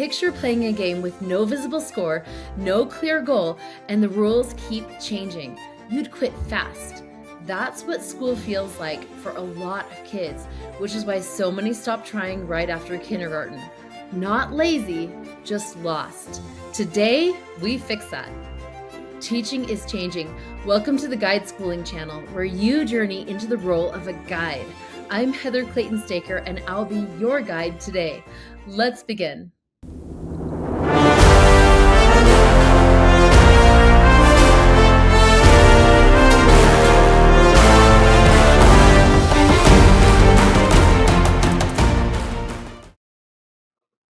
Picture playing a game with no visible score, no clear goal, and the rules keep changing. You'd quit fast. That's what school feels like for a lot of kids, which is why so many stop trying right after kindergarten. Not lazy, just lost. Today, we fix that. Teaching is changing. Welcome to the Guide Schooling channel, where you journey into the role of a guide. I'm Heather Clayton-Staker, and I'll be your guide today. Let's begin.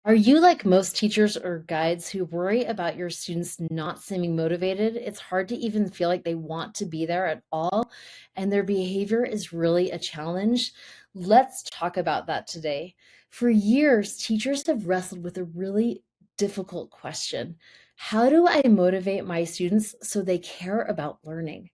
Are you like most teachers or guides who worry about your students not seeming motivated? It's hard to even feel like they want to be there at all, and their behavior is really a challenge. Let's talk about that today. For years, teachers have wrestled with a really difficult question. How do I motivate my students so they care about learning?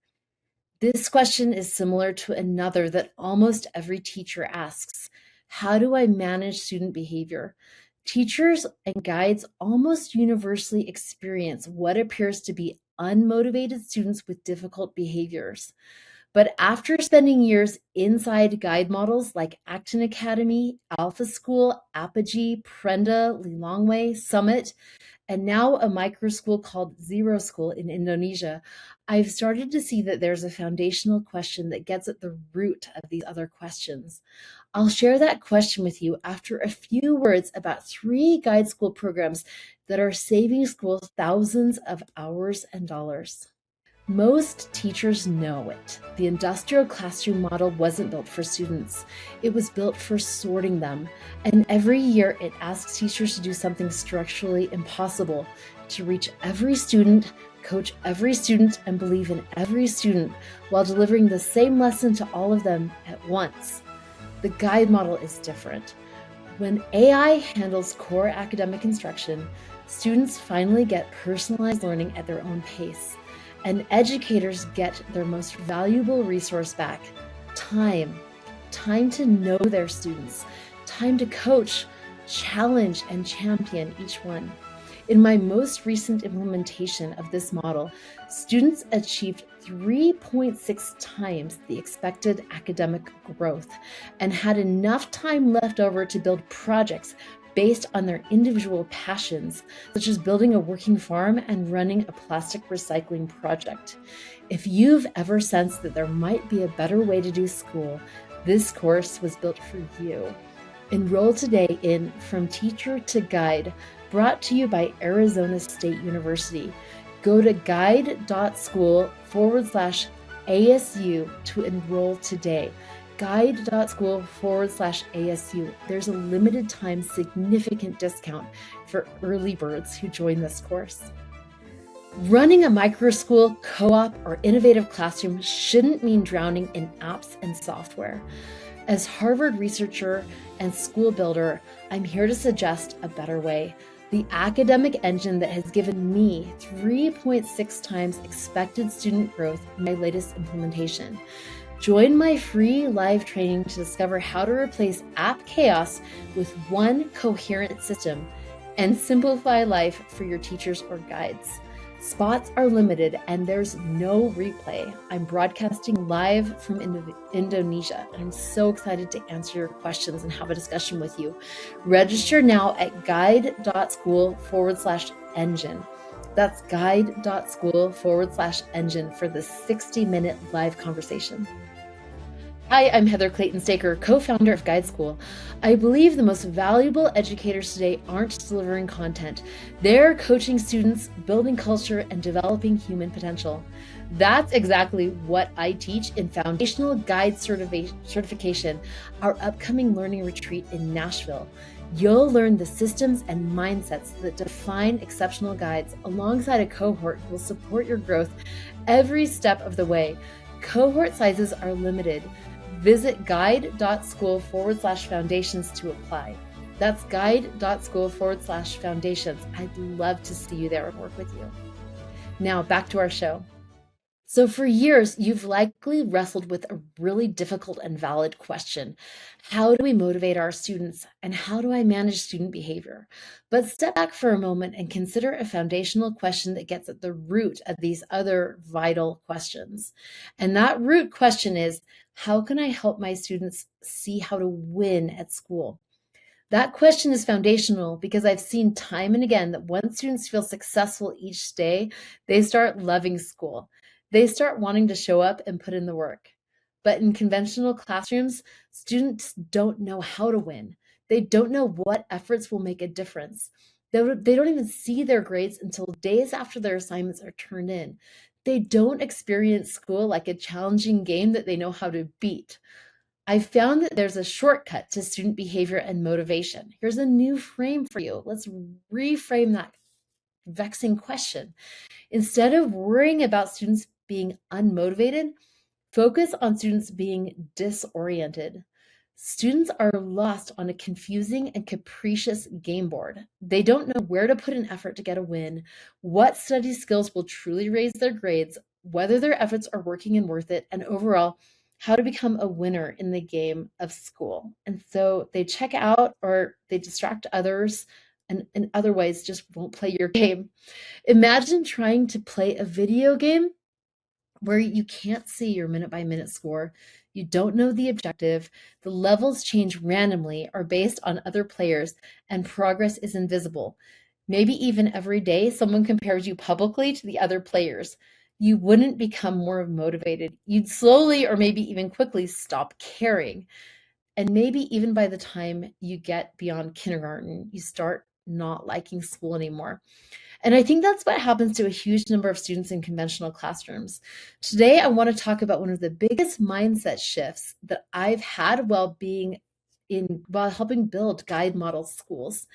This question is similar to another that almost every teacher asks. How do I manage student behavior? Teachers and guides almost universally experience what appears to be unmotivated students with difficult behaviors. But after spending years inside guide models like Acton Academy, Alpha School, Apogee, Prenda, Lilongwe, Summit, and now a microschool called Zero School in Indonesia, I've started to see that there's a foundational question that gets at the root of these other questions. I'll share that question with you after a few words about 3 guide school programs that are saving schools thousands of hours and dollars. Most teachers know it. The industrial classroom model wasn't built for students. It was built for sorting them. And every year it asks teachers to do something structurally impossible, to reach every student, coach every student, and believe in every student while delivering the same lesson to all of them at once. The guide model is different. When AI handles core academic instruction, students finally get personalized learning at their own pace. And educators get their most valuable resource back, time. Time to know their students, time to coach, challenge, and champion each one. In my most recent implementation of this model, students achieved 3.6 times the expected academic growth and had enough time left over to build projects based on their individual passions, such as building a working farm and running a plastic recycling project. If you've ever sensed that there might be a better way to do school, this course was built for you. Enroll today in From Teacher to Guide, brought to you by Arizona State University. Go to guide.school/ASU to enroll today. guide.school/ASU. There's a limited time significant discount for early birds who join this course. Running a microschool, co-op, or innovative classroom shouldn't mean drowning in apps and software. As Harvard researcher and school builder, I'm here to suggest a better way. The academic engine that has given me 3.6 times expected student growth in my latest implementation. Join my free live training to discover how to replace app chaos with one coherent system and simplify life for your teachers or guides. Spots are limited and there's no replay. I'm broadcasting live from Indonesia, and I'm so excited to answer your questions and have a discussion with you. Register now at guide.school/engine. That's guide.school/engine for the 60-minute live conversation. Hi, I'm Heather Clayton-Staker, co-founder of Guide School. I believe the most valuable educators today aren't delivering content. They're coaching students, building culture, and developing human potential. That's exactly what I teach in Foundational Guide Certification, our upcoming learning retreat in Nashville. You'll learn the systems and mindsets that define exceptional guides alongside a cohort who will support your growth every step of the way. Cohort sizes are limited. Visit guide.school/foundations to apply. That's guide.school/foundations. I'd love to see you there and work with you. Now back to our show. So, for years, you've likely wrestled with a really difficult and valid question. How do we motivate our students, and how do I manage student behavior? But step back for a moment and consider a foundational question that gets at the root of these other vital questions. And that root question is, how can I help my students see how to win at school? That question is foundational because I've seen time and again that once students feel successful each day, they start loving school. They start wanting to show up and put in the work. But in conventional classrooms, students don't know how to win. They don't know what efforts will make a difference. They don't even see their grades until days after their assignments are turned in. They don't experience school like a challenging game that they know how to beat. I found that there's a shortcut to student behavior and motivation. Here's a new frame for you. Let's reframe that vexing question. Instead of worrying about students being unmotivated, focus on students being disoriented. Students are lost on a confusing and capricious game board. They don't know where to put an effort to get a win, what study skills will truly raise their grades, whether their efforts are working and worth it, and overall, how to become a winner in the game of school. And so they check out or they distract others and in other ways just won't play your game. Imagine trying to play a video game where you can't see your minute by minute score. You don't know the objective. The levels change randomly or based on other players, and progress is invisible. Maybe even every day, someone compares you publicly to the other players. You wouldn't become more motivated. You'd slowly or maybe even quickly stop caring. And maybe even by the time you get beyond kindergarten, you start not liking school anymore. And I think that's what happens to a huge number of students in conventional classrooms. Today, I want to talk about one of the biggest mindset shifts that I've had while helping build guide model schools.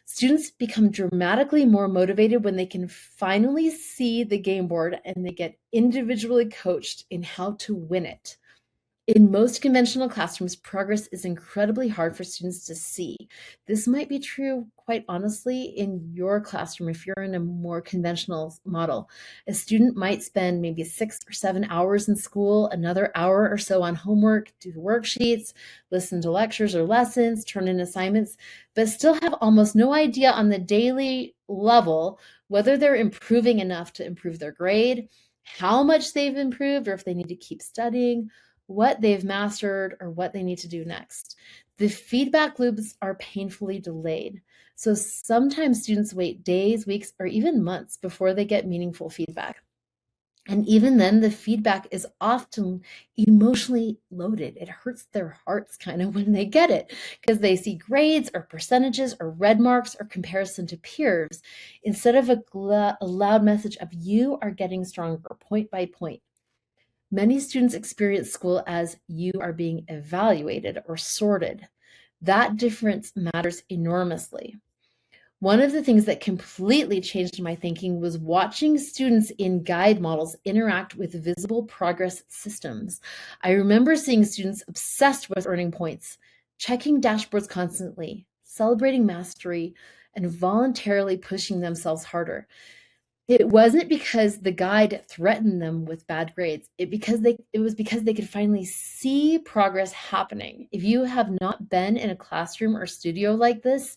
Students become dramatically more motivated when they can finally see the game board and they get individually coached in how to win it. In most conventional classrooms, progress is incredibly hard for students to see. This might be true, quite honestly, in your classroom if you're in a more conventional model. A student might spend maybe 6 or 7 hours in school, another hour or so on homework, do worksheets, listen to lectures or lessons, turn in assignments, but still have almost no idea on the daily level whether they're improving enough to improve their grade, how much they've improved, or if they need to keep studying, what they've mastered, or what they need to do next. The feedback loops are painfully delayed. So sometimes students wait days, weeks, or even months before they get meaningful feedback. And even then, the feedback is often emotionally loaded. It hurts their hearts kind of when they get it because they see grades or percentages or red marks or comparison to peers instead of a loud message of you are getting stronger point by point. Many students experience school as you are being evaluated or sorted. That difference matters enormously. One of the things that completely changed my thinking was watching students in guide models interact with visible progress systems. I remember seeing students obsessed with earning points, checking dashboards constantly, celebrating mastery, and voluntarily pushing themselves harder. It wasn't because the guide threatened them with bad grades. It was because they could finally see progress happening. If you have not been in a classroom or studio like this,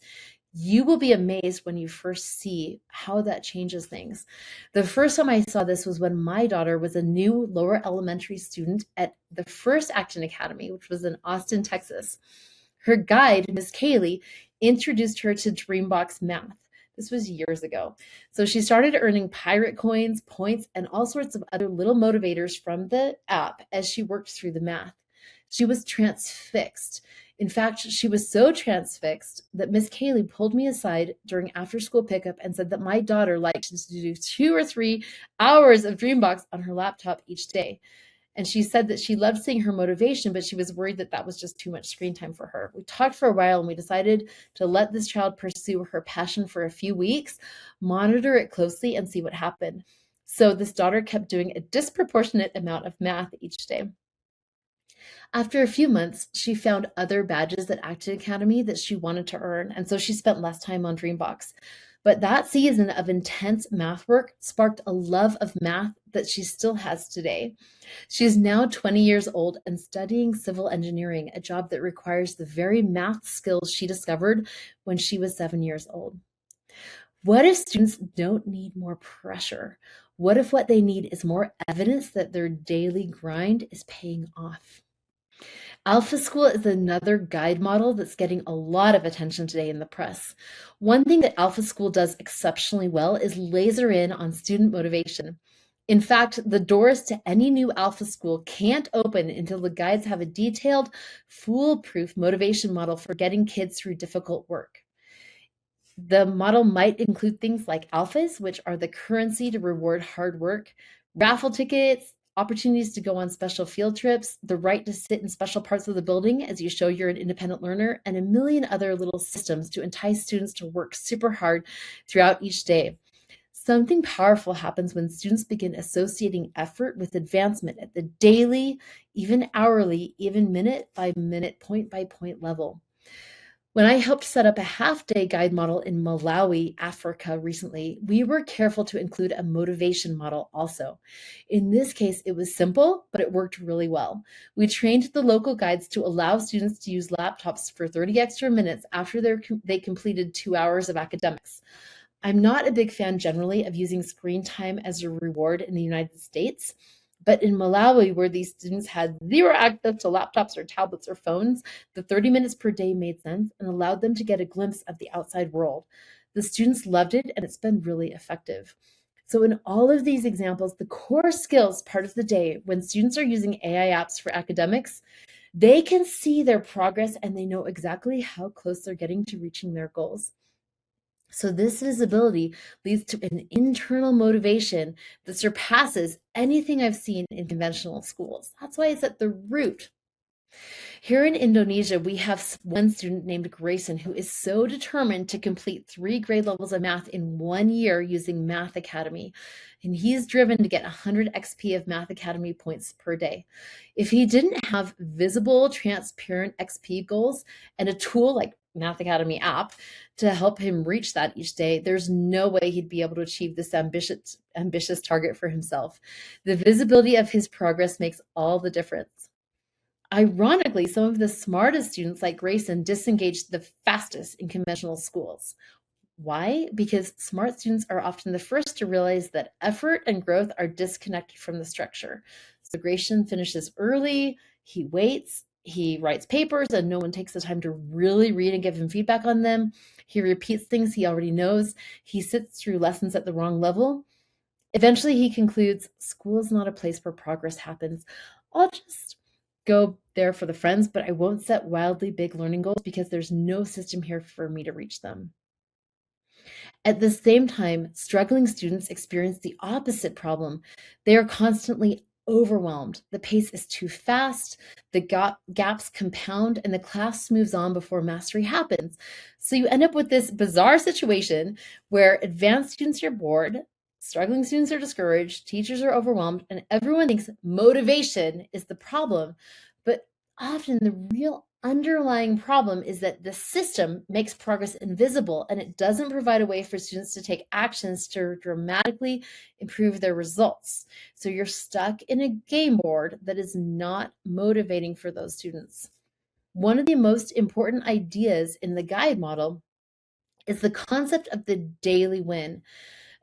you will be amazed when you first see how that changes things. The first time I saw this was when my daughter was a new lower elementary student at the first Acton Academy, which was in Austin, Texas. Her guide, Miss Kaylee, introduced her to Dreambox math. This was years ago. So she started earning pirate coins, points, and all sorts of other little motivators from the app as she worked through the math. She was transfixed. In fact, she was so transfixed that Miss Kaylee pulled me aside during after school pickup and said that my daughter liked to do 2 or 3 hours of Dreambox on her laptop each day. And she said that she loved seeing her motivation, but she was worried that that was just too much screen time for her. We talked for a while and we decided to let this child pursue her passion for a few weeks, monitor it closely, and see what happened. So this daughter kept doing a disproportionate amount of math each day. After a few months, she found other badges at Acton Academy that she wanted to earn, and so she spent less time on Dreambox. But that season of intense math work sparked a love of math that she still has today. She is now 20 years old and studying civil engineering, a job that requires the very math skills she discovered when she was 7 years old. What if students don't need more pressure? What if what they need is more evidence that their daily grind is paying off? Alpha School is another guide model that's getting a lot of attention today in the press. One thing that Alpha School does exceptionally well is laser in on student motivation. In fact, the doors to any new Alpha School can't open until the guides have a detailed, foolproof motivation model for getting kids through difficult work. The model might include things like alphas, which are the currency to reward hard work, raffle tickets, opportunities to go on special field trips, the right to sit in special parts of the building as you show you're an independent learner, and a million other little systems to entice students to work super hard throughout each day. Something powerful happens when students begin associating effort with advancement at the daily, even hourly, even minute by minute, point by point level. When I helped set up a half-day guide model in Malawi, Africa recently, we were careful to include a motivation model also. In this case, it was simple, but it worked really well. We trained the local guides to allow students to use laptops for 30 extra minutes after they completed 2 hours of academics. I'm not a big fan generally of using screen time as a reward in the United States. But in Malawi, where these students had zero access to laptops or tablets or phones, the 30 minutes per day made sense and allowed them to get a glimpse of the outside world. The students loved it, and it's been really effective. So in all of these examples, the core skills part of the day, when students are using AI apps for academics, they can see their progress and they know exactly how close they're getting to reaching their goals. So this visibility leads to an internal motivation that surpasses anything I've seen in conventional schools. That's why it's at the root. Here in Indonesia, we have one student named Grayson who is so determined to complete 3 grade levels of math in 1 year using Math Academy. And he's driven to get 100 XP of Math Academy points per day. If he didn't have visible, transparent XP goals and a tool like Math Academy app to help him reach that each day, there's no way he'd be able to achieve this ambitious target for himself. The visibility of his progress makes all the difference. Ironically, some of the smartest students like Grayson disengaged the fastest in conventional schools. Why? Because smart students are often the first to realize that effort and growth are disconnected from the structure. So Grayson finishes early, he waits, he writes papers, and no one takes the time to really read and give him feedback on them. He repeats things he already knows. He sits through lessons at the wrong level. Eventually, he concludes, school is not a place where progress happens. I'll just go there for the friends, but I won't set wildly big learning goals because there's no system here for me to reach them. At the same time, struggling students experience the opposite problem. They are constantly overwhelmed. The pace is too fast, the gaps compound, and the class moves on before mastery happens. So you end up with this bizarre situation where advanced students are bored, struggling students are discouraged, teachers are overwhelmed, and everyone thinks motivation is the problem. But often the real underlying problem is that the system makes progress invisible and it doesn't provide a way for students to take actions to dramatically improve their results. So you're stuck in a game board that is not motivating for those students. One of the most important ideas in the guide model is the concept of the daily win.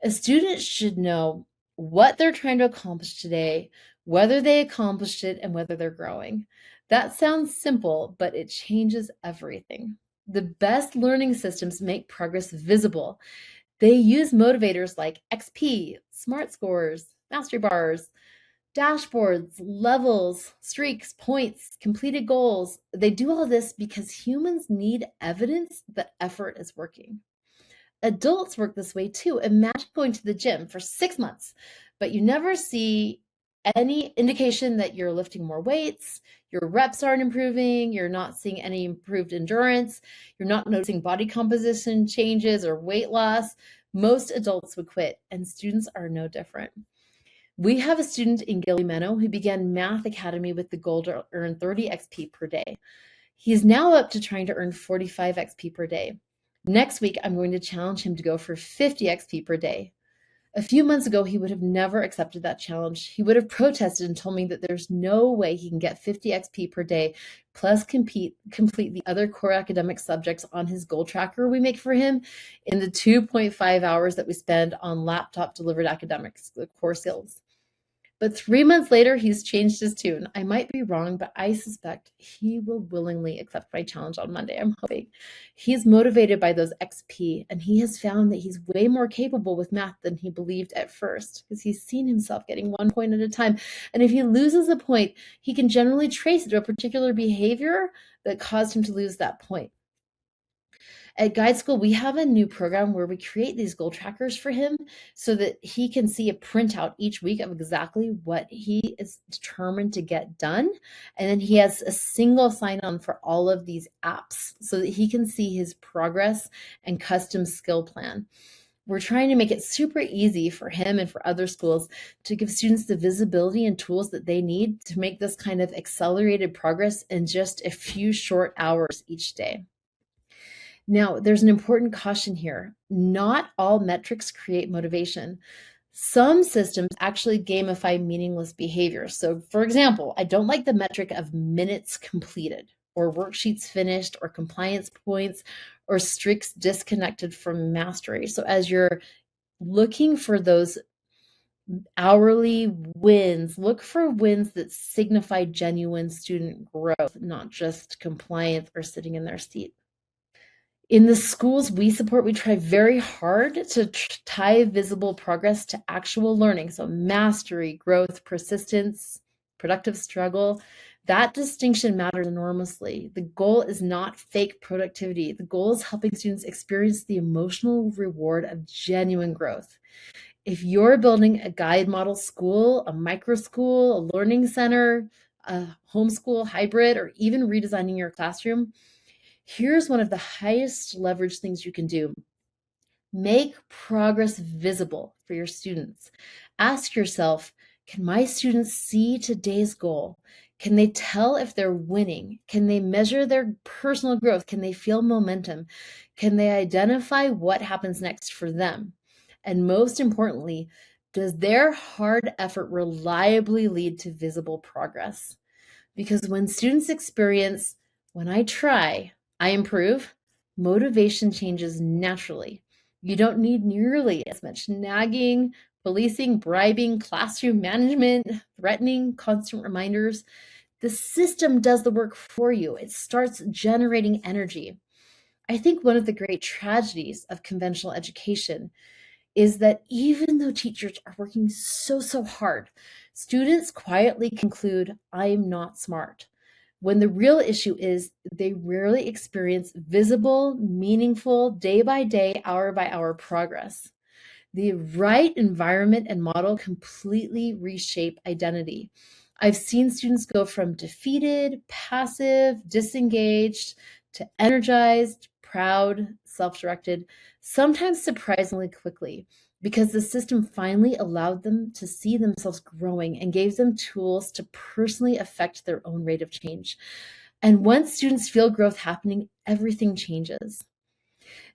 A student should know what they're trying to accomplish today, whether they accomplished it, and whether they're growing. That sounds simple, but it changes everything. The best learning systems make progress visible. They use motivators like XP, SMART scores, mastery bars, dashboards, levels, streaks, points, completed goals. They do all this because humans need evidence that effort is working. Adults work this way too. Imagine going to the gym for 6 months, but you never see any indication that you're lifting more weights, your reps aren't improving, you're not seeing any improved endurance, you're not noticing body composition changes or weight loss. Most adults would quit, and students are no different. We have a student in Gilimeno who began Math Academy with the goal to earn 30 XP per day. He's now up to trying to earn 45 XP per day. Next week, I'm going to challenge him to go for 50 XP per day. A few months ago, he would have never accepted that challenge. He would have protested and told me that there's no way he can get 50 XP per day, plus complete the other core academic subjects on his goal tracker we make for him in the 2.5 hours that we spend on laptop delivered academics, the core skills. But 3 months later, he's changed his tune. I might be wrong, but I suspect he will willingly accept my challenge on Monday. I'm hoping. He's motivated by those XP, and he has found that he's way more capable with math than he believed at first, because he's seen himself getting 1 point at a time. And if he loses a point, he can generally trace it to a particular behavior that caused him to lose that point. At Guide School, we have a new program where we create these goal trackers for him so that he can see a printout each week of exactly what he is determined to get done. And then he has a single sign-on for all of these apps so that he can see his progress and custom skill plan. We're trying to make it super easy for him and for other schools to give students the visibility and tools that they need to make this kind of accelerated progress in just a few short hours each day. Now, there's an important caution here. Not all metrics create motivation. Some systems actually gamify meaningless behavior. So, for example, I don't like the metric of minutes completed, or worksheets finished, or compliance points, or streaks disconnected from mastery. So, as you're looking for those hourly wins, look for wins that signify genuine student growth, not just compliance or sitting in their seat. In the schools we support, we try very hard to tie visible progress to actual learning. So mastery, growth, persistence, productive struggle, that distinction matters enormously. The goal is not fake productivity. The goal is helping students experience the emotional reward of genuine growth. If you're building a guide model school, a microschool, a learning center, a homeschool hybrid, or even redesigning your classroom, here's one of the highest leverage things you can do. Make progress visible for your students. Ask yourself, can my students see today's goal? Can they tell if they're winning? Can they measure their personal growth? Can they feel momentum? Can they identify what happens next for them? And most importantly, does their hard effort reliably lead to visible progress? Because when students experience, when I try, I improve, motivation changes naturally. You don't need nearly as much nagging, policing, bribing, classroom management, threatening, constant reminders. The system does the work for you. It starts generating energy. I think one of the great tragedies of conventional education is that even though teachers are working so hard, students quietly conclude, I'm not smart. When the real issue is they rarely experience visible, meaningful, day by day, hour by hour progress. The right environment and model completely reshape identity. I've seen students go from defeated, passive, disengaged, to energized, proud, self-directed, sometimes surprisingly quickly, because the system finally allowed them to see themselves growing and gave them tools to personally affect their own rate of change. And once students feel growth happening, everything changes.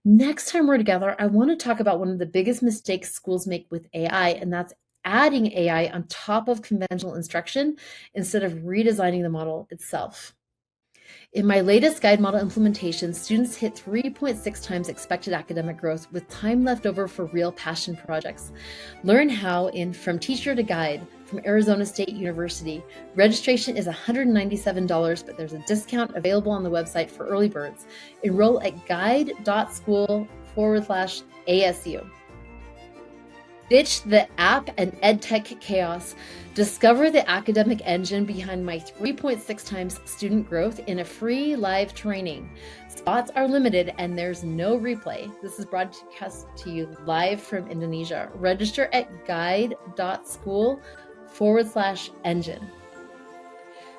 Next time we're together, I want to talk about one of the biggest mistakes schools make with AI, and that's adding AI on top of conventional instruction instead of redesigning the model itself. In my latest guide model implementation, students hit 3.6 times expected academic growth with time left over for real passion projects. Learn how in From Teacher to Guide from Arizona State University. Registration is $197, but there's a discount available on the website for early birds. Enroll at guide.school/ASU. Ditch the app and edtech chaos. Discover the academic engine behind my 3.6 times student growth in a free live training. Spots are limited and there's no replay. This is broadcast to you live from Indonesia. Register at guide.school/engine.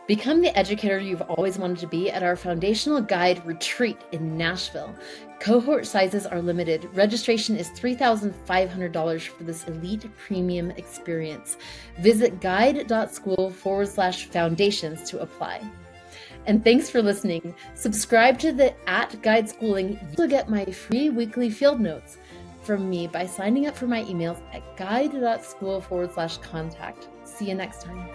Become the educator you've always wanted to be at our Foundational Guide Retreat in Nashville. Cohort sizes are limited. Registration is $3,500 for this elite premium experience. Visit guide.school/foundations to apply. And thanks for listening. Subscribe to the @Guide Schooling. You'll get my free weekly field notes. from me by signing up for my emails at guide.school/contact. See you next time.